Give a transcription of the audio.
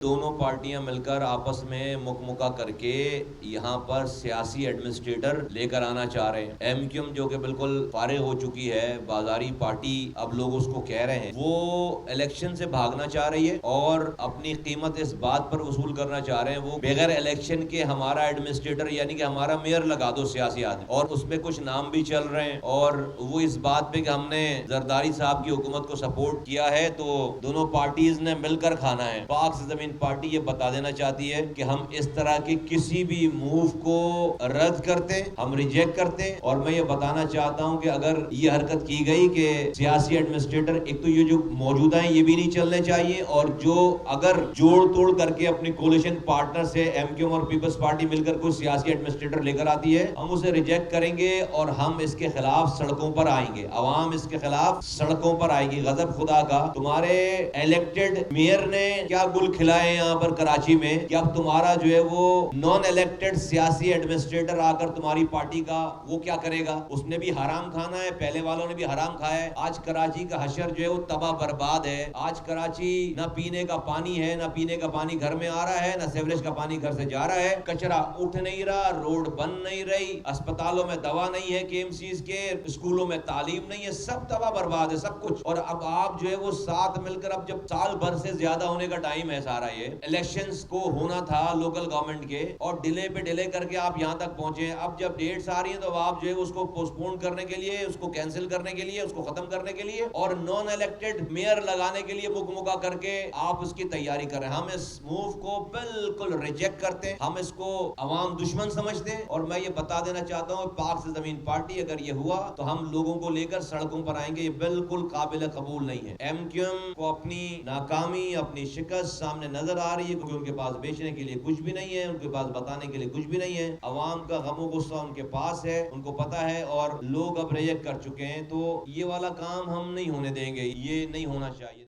دونوں پارٹیاں مل کر آپس میں مکمکا کر کے یہاں پر سیاسی ایڈمنسٹریٹر لے کر آنا چاہ رہے ہیں۔ ایم کیو ایم جو کہ بالکل فارغ ہو چکی ہے، بازاری پارٹی اب لوگ اس کو کہہ رہے ہیں، وہ الیکشن سے بھاگنا چاہ رہی ہے اور اپنی قیمت اس بات پر وصول کرنا چاہ رہے ہیں وہ بغیر الیکشن کے ہمارا ایڈمنسٹریٹر یعنی کہ ہمارا میئر لگا دو سیاسی آدمی، اور اس میں کچھ نام بھی چل رہے ہیں، اور وہ اس بات پہ کہ ہم نے زرداری صاحب کی حکومت کو سپورٹ کیا ہے تو دونوں پارٹیز نے مل کر کھانا ہے۔ پاک سے زمین پارٹی یہ بتا دینا چاہتی ہے کہ ہم اس طرح کی کسی بھی موو کو رد کرتے ہیں، ہم ریجیکٹ کرتے ہیں، اور میں یہ بتانا چاہتا ہوں کہ اگر یہ حرکت کی گئی کہ سیاسی ایڈمنسٹریٹر ایک تو یہ جو موجودہ ہیں یہ بھی نہیں چلنے چاہیے، اور جو اگر جوڑ توڑ کر کے اپنی کولیشن پارٹنر سے ایم کیو ایم اور پیپلز پارٹی مل کر کوئی سیاسی ایڈمنسٹریٹر لے کر آتی ہے، ہم اسے ریجیکٹ کریں گے اور ہم اس کے خلاف سڑکوں پر آئیں گے، عوام اس کے خلاف سڑکوں پر آئے گی۔ غضب خدا کا، تمہارے الیکٹڈ میئر نے کیا گل کھلائے یہاں پر کراچی میں کہ اب تمہارا جو ہے وہ نان الیکٹڈ سیاسی ایڈمنسٹریٹر آ کر تمہاری پارٹی کا وہ کیا کرے گا؟ اس نے بھی حرام کھانا ہے، پہلے والوں نے بھی حرام کھایا ہے۔ آج کراچی کا حشر جو ہے وہ تباہ برباد ہے۔ آج کراچی نہ پینے کا پانی ہے، نہ پینے کا پانی گھر میں آ رہا ہے، نہ سیوریج کا پانی گھر سے جا رہا ہے، کچرا اٹھ نہیں رہا، روڈ بن نہیں رہی، اسپتالوں میں دوا نہیں ہے، کے ایم سیز کے اسکولوں میں تعلیم نہیں ہے، سب تباہ برباد ہے سب کچھ۔ اور اب آپ جو ہے وہ ساتھ مل کر اب جب سال بھر سے زیادہ ہونے کا ٹائم ہے، سارا یہ الیکشنز کو ہونا تھا لوکل گورنمنٹ کے، اور ڈیلے پہ ڈیلے کر کے آپ یہاں تک پہنچے۔ اب جب ڈیٹس آ رہی ہیں تو آپ جو ہے اس کو پوسٹ پون کرنے کے لیے، اس کو کینسل کرنے کے لیے، اس کو ختم کرنے کے لیے اور نان الیکٹڈ میئر لگانے کے لیے مکمکا کر کے آپ اس کی تیاری کر رہے ہیں۔ ہم اس موو کو بالکل ریجیکٹ کرتے ہیں، ہم اس کو عوام دشمن سمجھتے ہیں، اور میں یہ بتا دینا چاہتا ہوں پاک سے زمین پارٹی اگر یہ ہوا تو ہم لوگوں کو لے کر سڑکوں پر آئیں گے، یہ بالکل قابل قبول نہیں ہے۔ ایم کیو ایم کو اپنی ناکامی، اپنی شکست سامنے نظر آ رہی ہے، کیونکہ ان کے پاس بیچنے کے لیے کچھ بھی نہیں ہے، ان کے پاس بتانے کے لیے کچھ بھی نہیں ہے۔ عوام کا غم و غصہ ان کے پاس ہے، ان کو پتا ہے، اور لوگ اب ریجیکٹ کر چکے ہیں، تو یہ والا کام ہم نہیں ہونے دیں گے، یہ نہیں ہونا چاہیے۔